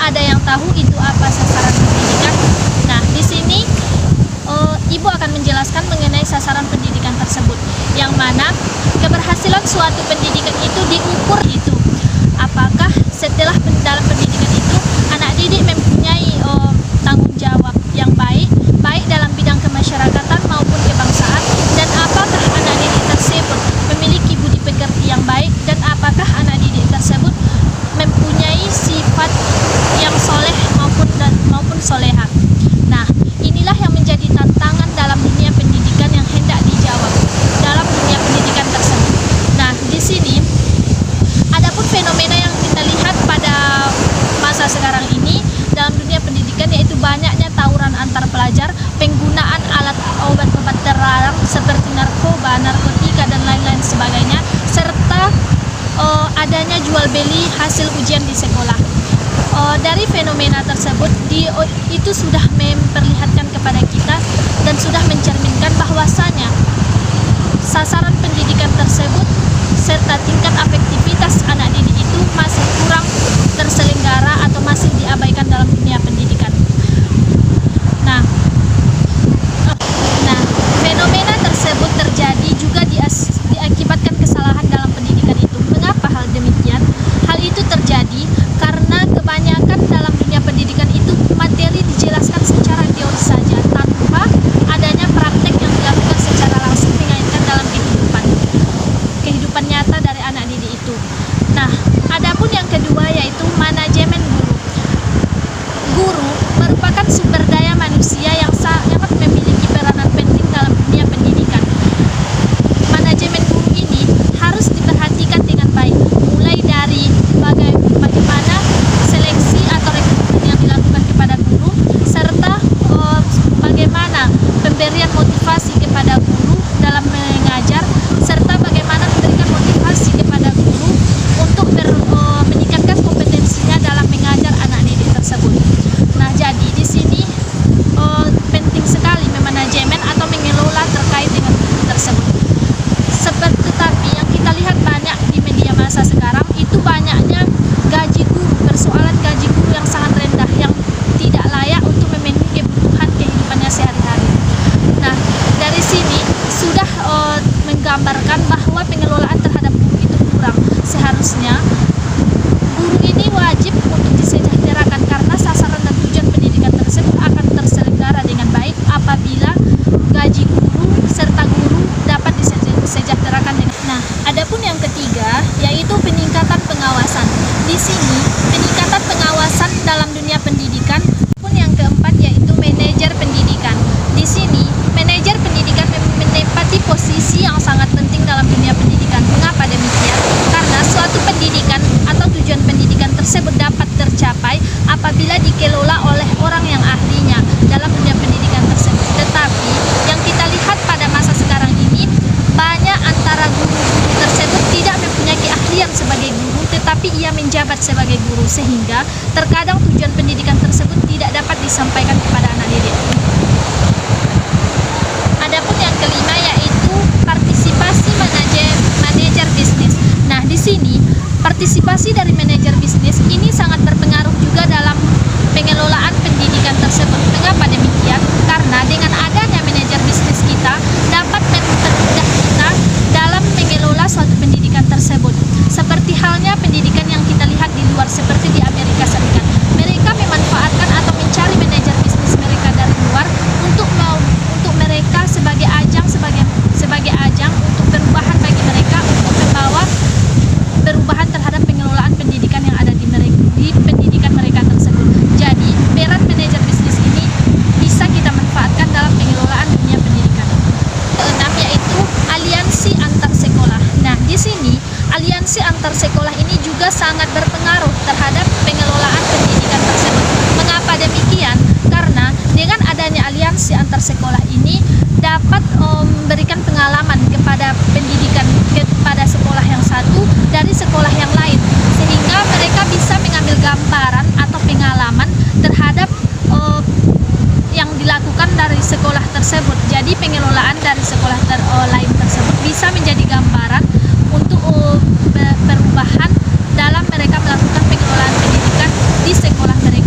ada yang tahu itu apa sasaran pendidikan? Nah, di sini Ibu akan menjelaskan mengenai sasaran pendidikan tersebut, yang mana keberhasilan suatu pendidikan itu diukur itu apakah setelah dalam pendidikan itu anak didik mempunyai tanggung jawab yang baik dalam bidang kemasyarakatan maupun kebangsaan, dan apakah anak didik tersebut memiliki budi pekerti yang baik, dan apakah anak didik tersebut mempunyai sifat yang soleh maupun soleha. Nah, inilah yang menjadi tantangan dalam dunia pendidikan yang hendak dijawab dalam dunia pendidikan tersebut. Nah, di sini adapun fenomena yang kita lihat pada masa sekarang ini dalam dunia pendidikan, yaitu banyaknya tawuran antar pelajar, penggunaan alat obat-obat terlarang seperti narkoba, narkotika, dan lain-lain sebagainya, serta adanya jual beli hasil ujian di sekolah. Dari fenomena tersebut itu sudah memperlihatkan kepada kita dan sudah mencerminkan bahwasanya sasaran pendidikan tersebut serta tingkat efektivitas anak didik itu masih kurang terselenggara atau masih diabaikan dalam dunia pendidikan. Nah, fenomena tersebut terjadi juga diakibatkan kesalahan dalam pendidikan itu. Mengapa hal demikian? Hal itu terjadi karena kebanyakan dalam dunia pendidikan itu materi dijelaskan secara teori saja tanpa adanya praktek yang dilakukan secara langsung mengaitkan dalam kehidupan nyata dari anak didik itu. Nah, adapun yang kedua yaitu manajemen guru. Guru merupakan sumber daya manusia yang sangat memiliki peranan penting dalam dunia pendidikan. Manajemen guru ini harus diperhatikan dengan baik, mulai dari bagaimana seleksi atau rekrutmen yang dilakukan kepada guru, serta bagaimana pemberian motivasi kepada guru dalam mengajar, serta bagaimana memberikan motivasi kepada guru untuk meningkatkan kompetensinya dalam mengajar anak didik tersebut. Nah, jadi di sini penting sekali memanajemen atau mengelola terkait dengan guru tersebut. Tetapi yang kita lihat banyak di media massa sekarang itu banyaknya gaji guru, persoalan gaji guru yang sangat rendah, yang tidak layak untuk memenuhi kebutuhan kehidupannya sehari-hari. Nah, dari sini sudah menggambarkan bahwa pengelolaan terhadap guru itu kurang. Seharusnya guru ini wajib untuk disejahterakan karena sasaran dan tujuan pendidikan tersebut akan terselenggara dengan baik apabila gaji guru serta guru dapat disejahterakan dengan. Nah, adapun yang ketiga yaitu peningkatan pengawasan. Di sini peningkatan pengawasan dalam dunia pendidikan. Pun yang keempat yaitu manajer pendidikan. Di sini manajer pendidikan menempati posisi yang sangat penting dalam dunia pendidikan. Mengapa demikian? Karena suatu pendidikan atau tujuan pendidikan tersebut dapat tercapai apabila dikelola oleh orang yang ahlinya dalam dunia pendidikan tersebut. Tetapi yang kita lihat pada masa sekarang ini, banyak antara guru-guru tersebut tidak mempunyai keahlian sebagai guru, tetapi ia menjabat sebagai guru, sehingga terkadang tujuan pendidikan tersebut tidak dapat disampaikan kepada anak didik. Adapun yang kelima yaitu partisipasi manajer bisnis. Nah, di sini partisipasi dari manajer bisnis ini sangat berpengaruh juga dalam pengelolaan pendidikan tersebut. Mengapa demikian? Karena dengan adanya manajer bisnis kita dapat mempermudah kita dalam mengelola suatu pendidikan tersebut. Seperti halnya pendidikan yang kita lihat di luar seperti di Amerika Serikat. Mereka memanfaatkan atau mencari manajer bisnis mereka dari luar untuk mereka sebagai ajang untuk perubahan bagi mereka, untuk membawa perubahan terhadap pengelolaan pendidikan yang ada di pendidikan mereka tersebut. Jadi peran manajer bisnis ini bisa kita manfaatkan dalam pengelolaan dunia pendidikan. Keenam yaitu aliansi antar sekolah. Nah, di sini aliansi antar sekolah ini juga sangat berpengaruh terhadap pengelolaan pendidikan tersebut. Mengapa demikian? Karena dengan adanya aliansi antar sekolah ini dapat memberikan pengalaman kepada pendidikan kepada sekolah yang satu dari sekolah yang lain, sehingga mereka bisa mengambil gambaran atau pengalaman terhadap yang dilakukan dari sekolah tersebut. Jadi pengelolaan dari sekolah lain tersebut bisa menjadi gambaran untuk perubahan dalam mereka melakukan pengelolaan pendidikan di sekolah mereka.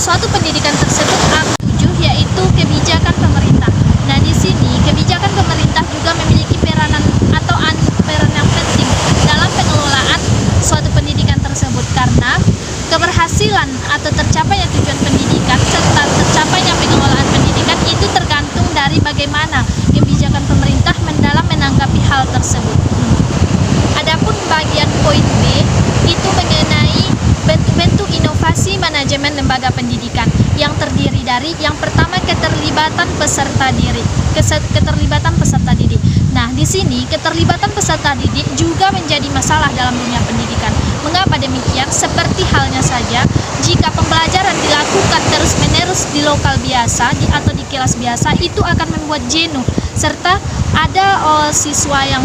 suatu pendidikan tersebut A7 yaitu kebijakan pemerintah. Nah, di sini kebijakan pemerintah juga memiliki peranan peran yang penting dalam pengelolaan suatu pendidikan tersebut, karena keberhasilan atau tercapainya tujuan pendidikan serta tercapainya pengelolaan pendidikan itu tergantung dari bagaimana kebijakan pemerintah dalam menanggapi hal tersebut. Adapun bagian poin B itu mengenai bentuk-bentuk inovasi manajemen lembaga pendidikan yang terdiri dari yang pertama keterlibatan peserta didik. Nah, di sini keterlibatan peserta didik juga menjadi masalah dalam dunia pendidikan. Mengapa demikian? Seperti halnya saja jika pembelajaran dilakukan terus-menerus di lokal biasa atau di kelas biasa, itu akan membuat jenuh, serta ada siswa yang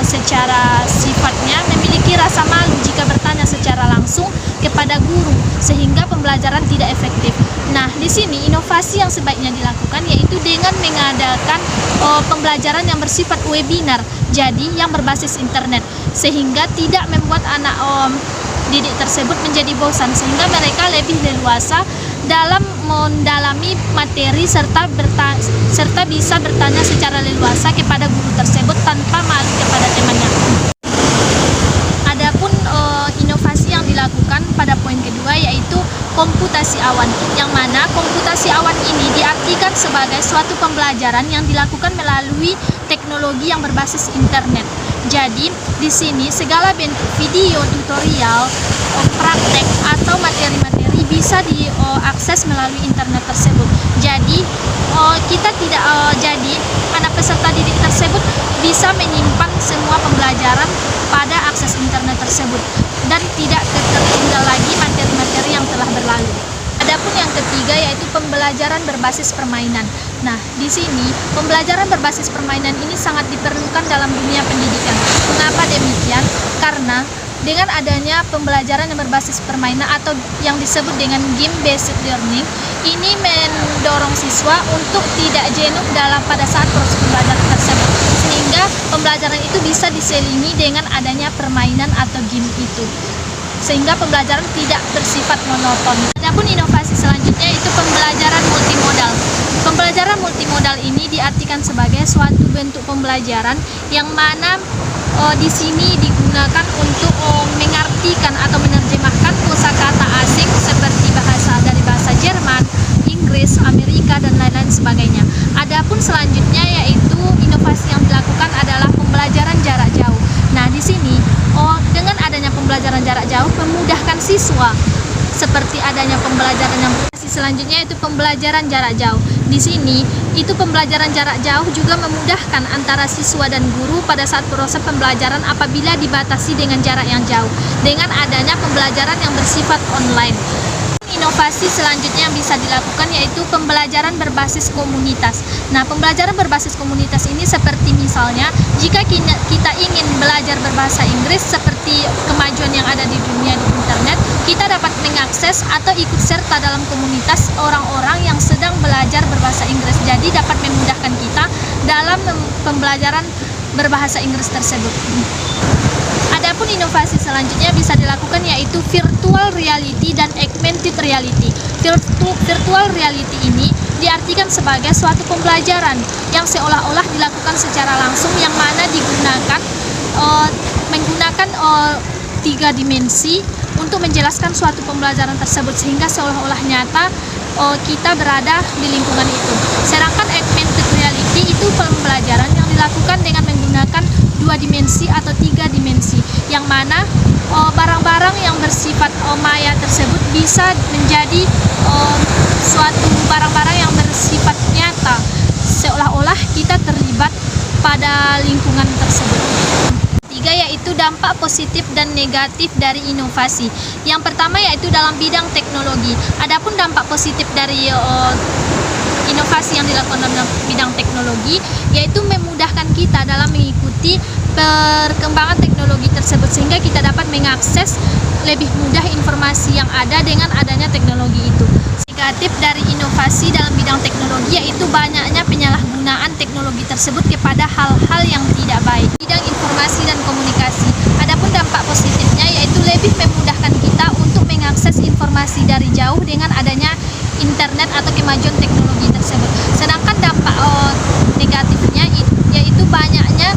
secara sifatnya memiliki rasa malu jika bertanya secara langsung kepada guru, sehingga pembelajaran tidak efektif. Nah, di sini inovasi yang sebaiknya dilakukan yaitu dengan mengadakan pembelajaran yang bersifat webinar, jadi yang berbasis internet, sehingga tidak membuat anak didik tersebut menjadi bosan, sehingga mereka lebih leluasa dalam mendalami materi serta bisa bertanya secara leluasa kepada guru tersebut tanpa malu kepada temannya. Adapun inovasi yang dilakukan pada poin kedua yaitu komputasi awan, yang mana komputasi awan ini diartikan sebagai suatu pembelajaran yang dilakukan melalui teknologi yang berbasis internet. Jadi, di sini segala bentuk video, tutorial, praktek atau materi-materi bisa diakses melalui internet tersebut. Jadi, jadi anak peserta didik tersebut bisa menyimpan semua pembelajaran pada akses internet tersebut dan tidak tertinggal lagi materi-materi yang telah berlalu. Adapun yang ketiga yaitu pembelajaran berbasis permainan. Nah, di sini pembelajaran berbasis permainan ini sangat diperlukan dalam dunia pendidikan. Mengapa demikian? Karena dengan adanya pembelajaran yang berbasis permainan atau yang disebut dengan game based learning, ini mendorong siswa untuk tidak jenuh pada saat proses pembelajaran tersebut, sehingga pembelajaran itu bisa diselingi dengan adanya permainan atau game itu, sehingga pembelajaran tidak bersifat monoton. Adapun inovasi selanjutnya itu pembelajaran multimodal. Pembelajaran multimodal ini diartikan sebagai suatu bentuk pembelajaran yang mana di sini digunakan untuk mengartikan atau menerjemahkan kosakata asing seperti bahasa Jerman, Inggris, Amerika dan lain-lain sebagainya. Adapun selanjutnya yaitu inovasi yang dilakukan adalah pembelajaran jarak jauh. Nah, di sini dengan adanya pembelajaran jarak jauh memudahkan siswa, seperti adanya pembelajaran yang selanjutnya itu pembelajaran jarak jauh. Di sini itu pembelajaran jarak jauh juga memudahkan antara siswa dan guru pada saat proses pembelajaran apabila dibatasi dengan jarak yang jauh dengan adanya pembelajaran yang bersifat online. Inovasi selanjutnya yang bisa dilakukan yaitu pembelajaran berbasis komunitas. Nah, pembelajaran berbasis komunitas ini seperti misalnya jika kita ingin belajar berbahasa Inggris, seperti kemajuan yang ada di dunia di internet, kita dapat mengakses atau ikut serta dalam komunitas orang-orang yang sedang belajar berbahasa Inggris. Jadi dapat memudahkan kita dalam pembelajaran berbahasa Inggris tersebut. Adapun inovasi selanjutnya bisa dilakukan yaitu virtual reality dan augmented reality. Virtual reality ini diartikan sebagai suatu pembelajaran yang seolah-olah dilakukan secara langsung, yang mana menggunakan 3 dimensi untuk menjelaskan suatu pembelajaran tersebut, sehingga seolah-olah nyata kita berada di lingkungan itu. Sedangkan augmented reality itu pembelajaran yang dilakukan dengan menggunakan 2 dimensi atau 3 dimensi, yang mana barang-barang yang bersifat maya tersebut bisa menjadi suatu barang-barang yang bersifat nyata, seolah-olah kita terlibat pada lingkungan tersebut. Tiga yaitu dampak positif dan negatif dari inovasi. Yang pertama yaitu dalam bidang teknologi. Adapun dampak positif dari inovasi yang dilakukan dalam bidang teknologi yaitu memudahkan kita dalam mengikuti perkembangan teknologi tersebut, sehingga kita dapat mengakses lebih mudah informasi yang ada dengan adanya teknologi itu. Negatif dari inovasi dalam bidang teknologi yaitu banyaknya penyalahgunaan teknologi tersebut kepada hal-hal yang tidak baik. Bidang informasi dan komunikasi. Adapun dampak positifnya yaitu lebih memudahkan kita untuk mengakses informasi informasi dari jauh dengan adanya internet atau kemajuan teknologi tersebut. Sedangkan dampak negatifnya yaitu banyaknya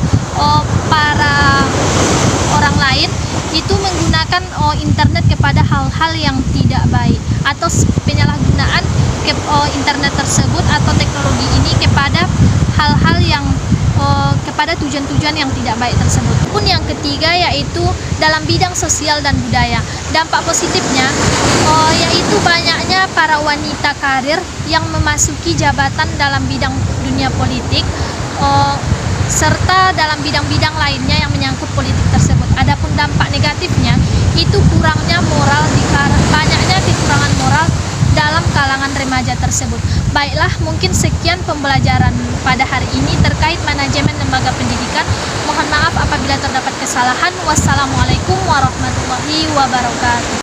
para orang lain itu menggunakan internet kepada hal-hal yang tidak baik atau penyalahgunaan internet tersebut atau teknologi ini kepada hal-hal yang kepada tujuan-tujuan yang tidak baik tersebut. Pun yang ketiga yaitu dalam bidang sosial dan budaya. Dampak positifnya yaitu banyaknya para wanita karir yang memasuki jabatan dalam bidang dunia politik serta dalam bidang-bidang lainnya yang menyangkut politik tersebut. Adapun dampak negatifnya itu kurangnya moral, banyaknya kekurangan moral dalam kalangan remaja tersebut. Baiklah, mungkin sekian pembelajaran pada hari ini terkait manajemen lembaga pendidikan. Mohon maaf apabila terdapat kesalahan. Wassalamualaikum warahmatullahi wabarakatuh.